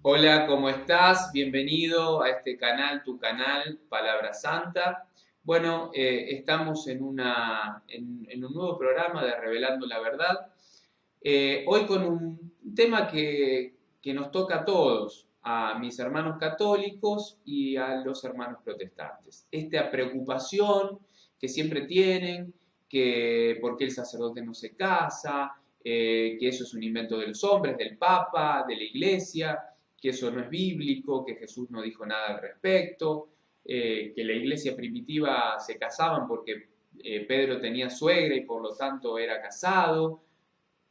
Hola, ¿cómo estás? Bienvenido a este canal, tu canal, Palabra Santa. Bueno, estamos en un nuevo programa de Revelando la Verdad. Hoy con un tema que nos toca a todos, a mis hermanos católicos y a los hermanos protestantes. Esta preocupación que siempre tienen, que por qué el sacerdote no se casa, que eso es un invento de los hombres, del Papa, de la Iglesia, que eso no es bíblico, que Jesús no dijo nada al respecto, que la iglesia primitiva se casaban porque Pedro tenía suegra y por lo tanto era casado.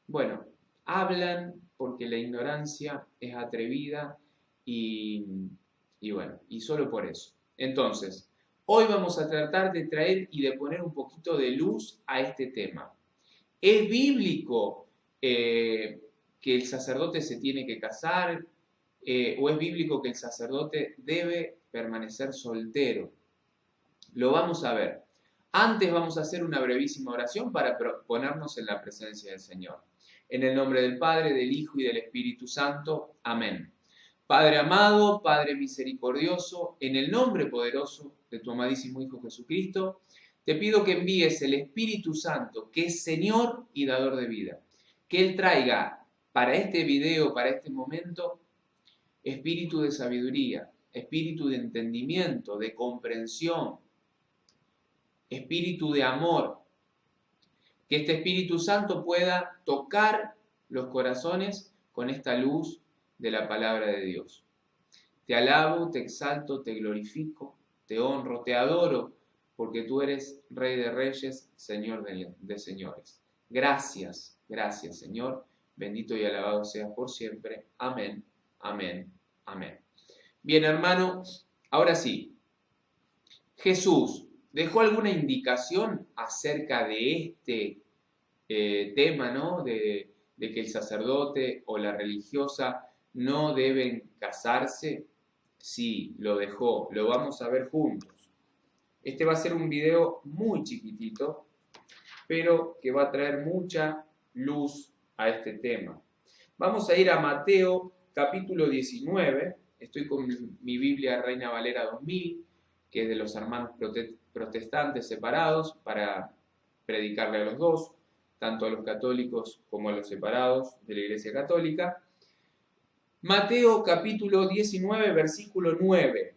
Bueno, hablan porque la ignorancia es atrevida y, y bueno, y solo por eso. Entonces, hoy vamos a tratar de traer y de poner un poquito de luz a este tema. ¿Es bíblico que el sacerdote se tiene que casar? ¿O es bíblico que el sacerdote debe permanecer soltero? Lo vamos a ver. Antes vamos a hacer una brevísima oración para ponernos en la presencia del Señor. En el nombre del Padre, del Hijo y del Espíritu Santo. Amén. Padre amado, Padre misericordioso, en el nombre poderoso de tu amadísimo Hijo Jesucristo, te pido que envíes el Espíritu Santo, que es Señor y dador de vida. Que Él traiga para este video, para este momento, espíritu de sabiduría, espíritu de entendimiento, de comprensión, espíritu de amor. Que este Espíritu Santo pueda tocar los corazones con esta luz de la palabra de Dios. Te alabo, te exalto, te glorifico, te honro, te adoro, porque tú eres Rey de Reyes, Señor de señores. Gracias, gracias, Señor. Bendito y alabado seas por siempre. Amén, amén, amén. Bien, hermano, ahora sí. Jesús dejó alguna indicación acerca de este tema, ¿no? De que el sacerdote o la religiosa no deben casarse. Sí, lo dejó, lo vamos a ver juntos. Este va a ser un video muy chiquitito, pero que va a traer mucha luz a este tema. Vamos a ir a Mateo capítulo 19, estoy con mi Biblia Reina Valera 2000, que es de los hermanos protestantes separados, para predicarle a los dos, tanto a los católicos como a los separados de la Iglesia Católica. Mateo capítulo 19, versículo 9.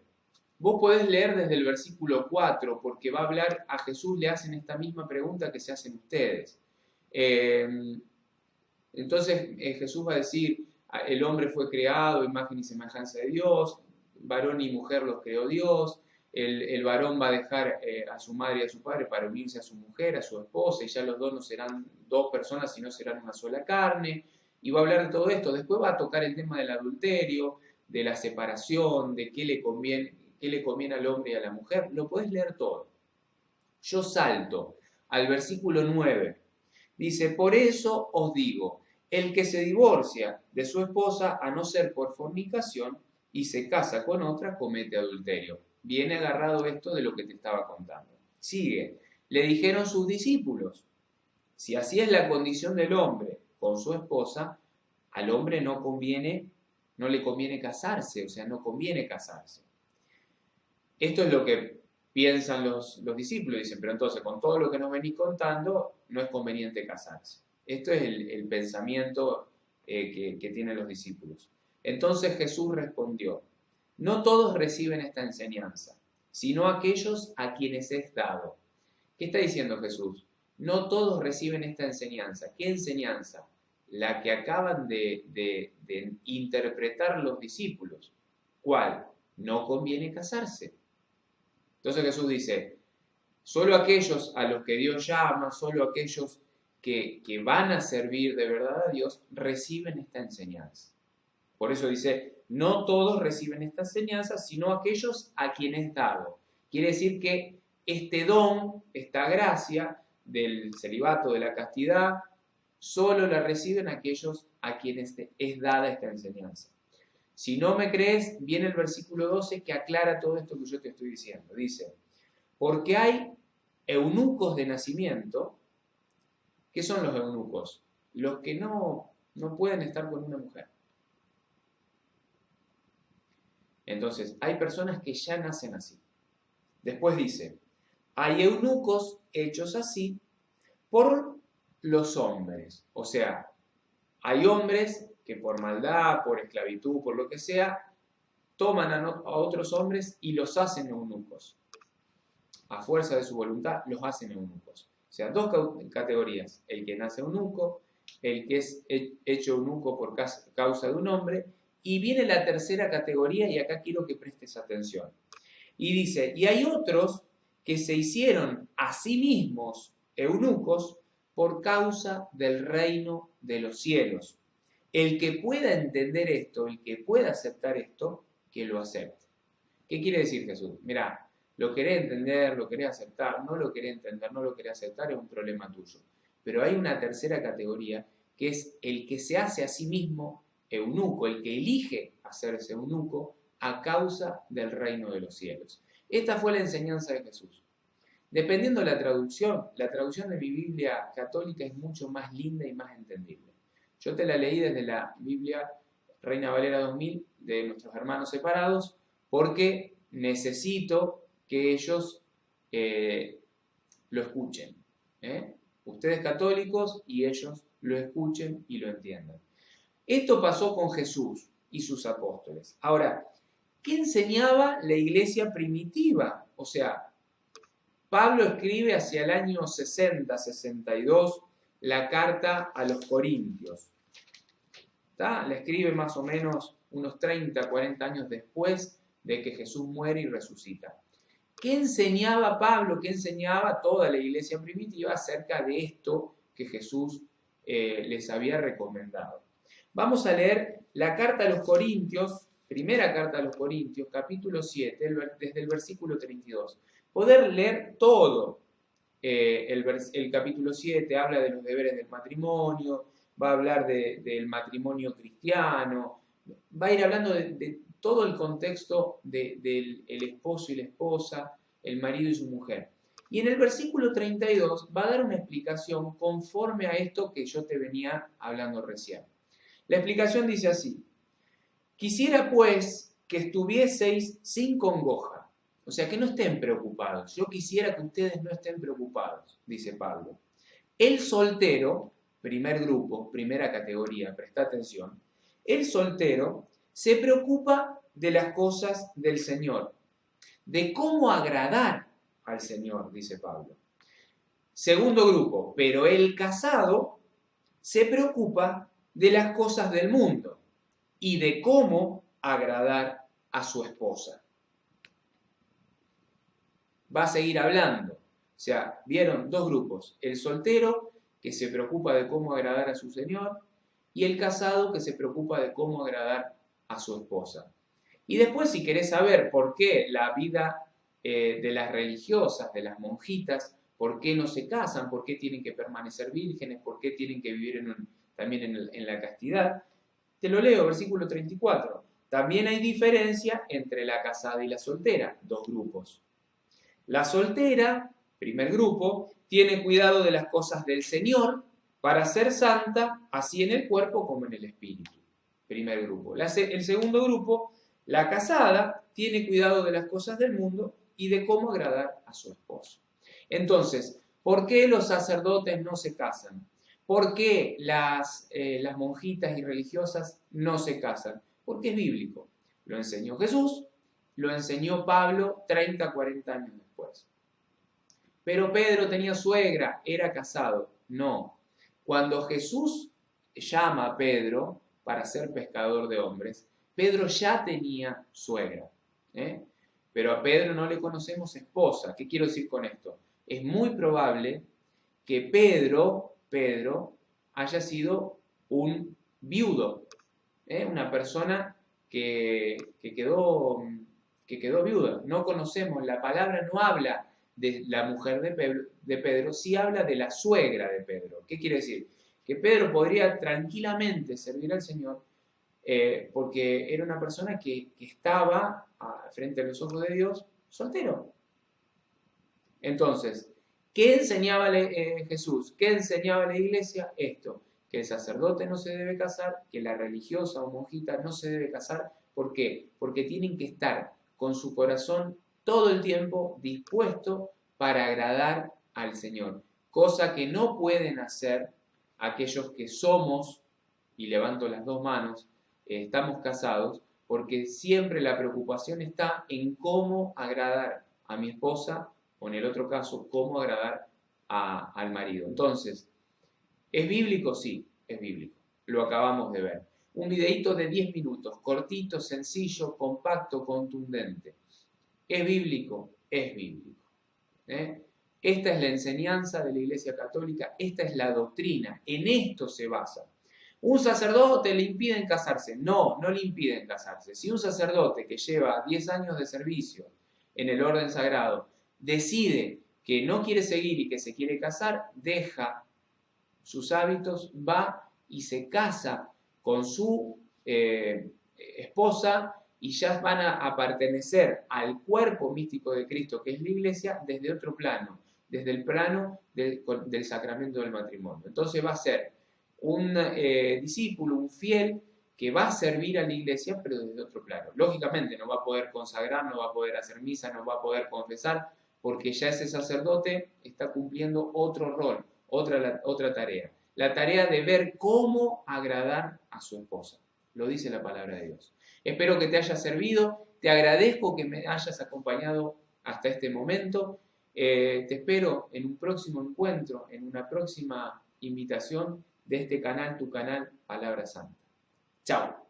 Vos podés leer desde el versículo 4, porque va a hablar, a Jesús le hacen esta misma pregunta que se hacen ustedes. Entonces Jesús va a decir, el hombre fue creado, imagen y semejanza de Dios, varón y mujer los creó Dios, el varón va a dejar a su madre y a su padre para unirse a su mujer, a su esposa, y ya los dos no serán dos personas, sino serán una sola carne, y va a hablar de todo esto. Después va a tocar el tema del adulterio, de la separación, de qué le conviene al hombre y a la mujer. Lo podés leer todo. Yo salto al versículo 9. Dice, por eso os digo, el que se divorcia de su esposa, a no ser por fornicación, y se casa con otra, comete adulterio. Viene agarrado esto de lo que te estaba contando. Sigue. Le dijeron sus discípulos, si así es la condición del hombre con su esposa, al hombre no le conviene casarse, o sea, no conviene casarse. Esto es lo que piensan los discípulos, dicen, pero entonces con todo lo que nos venís contando, no es conveniente casarse. Esto es el pensamiento que tienen los discípulos. Entonces Jesús respondió, no todos reciben esta enseñanza, sino aquellos a quienes es dado. ¿Qué está diciendo Jesús? No todos reciben esta enseñanza. ¿Qué enseñanza? La que acaban de interpretar los discípulos. ¿Cuál? No conviene casarse. Entonces Jesús dice, solo aquellos a los que Dios llama, solo aquellos que van a servir de verdad a Dios, reciben esta enseñanza. Por eso dice, no todos reciben esta enseñanza, sino aquellos a quienes es dado. Quiere decir que este don, esta gracia del celibato, de la castidad, solo la reciben aquellos a quienes es dada esta enseñanza. Si no me crees, viene el versículo 12 que aclara todo esto que yo te estoy diciendo. Dice, porque hay eunucos de nacimiento. ¿Qué son los eunucos? Los que no pueden estar con una mujer. Entonces, hay personas que ya nacen así. Después dice, hay eunucos hechos así por los hombres. O sea, hay hombres que por maldad, por esclavitud, por lo que sea, toman a otros hombres y los hacen eunucos. A fuerza de su voluntad, los hacen eunucos. O sea, dos categorías. El que nace eunuco, el que es hecho eunuco por causa de un hombre, y viene la tercera categoría, y acá quiero que prestes atención. Y dice, y hay otros que se hicieron a sí mismos eunucos por causa del reino de los cielos. El que pueda entender esto, el que pueda aceptar esto, que lo acepte. ¿Qué quiere decir Jesús? Mirá, lo querés entender, lo querés aceptar, no lo querés entender, no lo querés aceptar, es un problema tuyo. Pero hay una tercera categoría, que es el que se hace a sí mismo eunuco, el que elige hacerse eunuco a causa del reino de los cielos. Esta fue la enseñanza de Jesús. Dependiendo de la traducción de mi Biblia católica es mucho más linda y más entendible. Yo te la leí desde la Biblia Reina Valera 2000 de nuestros hermanos separados porque necesito que ellos lo escuchen. Ustedes católicos y ellos lo escuchen y lo entiendan. Esto pasó con Jesús y sus apóstoles. Ahora, ¿qué enseñaba la iglesia primitiva? O sea, Pablo escribe hacia el año 60, 62 la carta a los Corintios. ¿Está? La escribe más o menos unos 30, 40 años después de que Jesús muere y resucita. ¿Qué enseñaba Pablo? ¿Qué enseñaba toda la iglesia primitiva acerca de esto que Jesús les había recomendado? Vamos a leer la carta a los Corintios, primera carta a los Corintios, capítulo 7, desde el versículo 32. Poder leer todo. El capítulo 7 habla de los deberes del matrimonio, va a hablar del matrimonio cristiano, va a ir hablando de todo el contexto del esposo y la esposa, el marido y su mujer. Y en el versículo 32 va a dar una explicación conforme a esto que yo te venía hablando recién. La explicación dice así: quisiera pues que estuvieseis sin congoja, o sea, que no estén preocupados. Yo quisiera que ustedes no estén preocupados, dice Pablo. El soltero, primer grupo, primera categoría, presta atención, el soltero se preocupa de las cosas del Señor, de cómo agradar al Señor, dice Pablo. Segundo grupo, pero el casado se preocupa de las cosas del mundo y de cómo agradar a su esposa. Va a seguir hablando. O sea, vieron dos grupos, el soltero que se preocupa de cómo agradar a su señor y el casado que se preocupa de cómo agradar a su esposa. Y después, si querés saber por qué la vida de las religiosas, de las monjitas, por qué no se casan, por qué tienen que permanecer vírgenes, por qué tienen que vivir también en la castidad, te lo leo, versículo 34. También hay diferencia entre la casada y la soltera, dos grupos. La soltera, primer grupo, tiene cuidado de las cosas del Señor para ser santa, así en el cuerpo como en el espíritu. Primer grupo. El segundo grupo, la casada, tiene cuidado de las cosas del mundo y de cómo agradar a su esposo. Entonces, ¿por qué los sacerdotes no se casan? ¿Por qué las monjitas y religiosas no se casan? Porque es bíblico. Lo enseñó Jesús, lo enseñó Pablo 30, 40 años después. Pero Pedro tenía suegra, era casado. No. Cuando Jesús llama a Pedro para ser pescador de hombres, Pedro ya tenía suegra. Pero a Pedro no le conocemos esposa. ¿Qué quiero decir con esto? Es muy probable que Pedro haya sido un viudo, una persona que quedó viuda. No conocemos, la palabra no habla de la mujer de Pedro, sí habla de la suegra de Pedro. ¿Qué quiere decir? Que Pedro podría tranquilamente servir al Señor porque era una persona que estaba frente a los ojos de Dios soltero. Entonces, ¿qué enseñaba Jesús? ¿Qué enseñaba la iglesia? Esto, que el sacerdote no se debe casar, que la religiosa o monjita no se debe casar. ¿Por qué? Porque tienen que estar con su corazón todo el tiempo dispuesto para agradar al Señor, cosa que no pueden hacer aquellos que somos, y levanto las dos manos, estamos casados, porque siempre la preocupación está en cómo agradar a mi esposa, o en el otro caso, cómo agradar al marido. Entonces, ¿es bíblico? Sí, es bíblico. Lo acabamos de ver. Un videíto de 10 minutos, cortito, sencillo, compacto, contundente. ¿Es bíblico? Es bíblico. Esta es la enseñanza de la Iglesia Católica, esta es la doctrina, en esto se basa. ¿Un sacerdote le impiden casarse? No, no le impiden casarse. Si un sacerdote que lleva 10 años de servicio en el orden sagrado decide que no quiere seguir y que se quiere casar, deja sus hábitos, va y se casa con su esposa y ya van a pertenecer al cuerpo místico de Cristo, que es la iglesia, desde otro plano, desde el plano del sacramento del matrimonio. Entonces va a ser un discípulo, un fiel, que va a servir a la iglesia, pero desde otro plano. Lógicamente no va a poder consagrar, no va a poder hacer misa, no va a poder confesar, porque ya ese sacerdote está cumpliendo otro rol, otra tarea. La tarea de ver cómo agradar a su esposa. Lo dice la palabra de Dios. Espero que te haya servido. Te agradezco que me hayas acompañado hasta este momento. Te espero en un próximo encuentro, en una próxima invitación de este canal, tu canal Palabra Santa. Chao.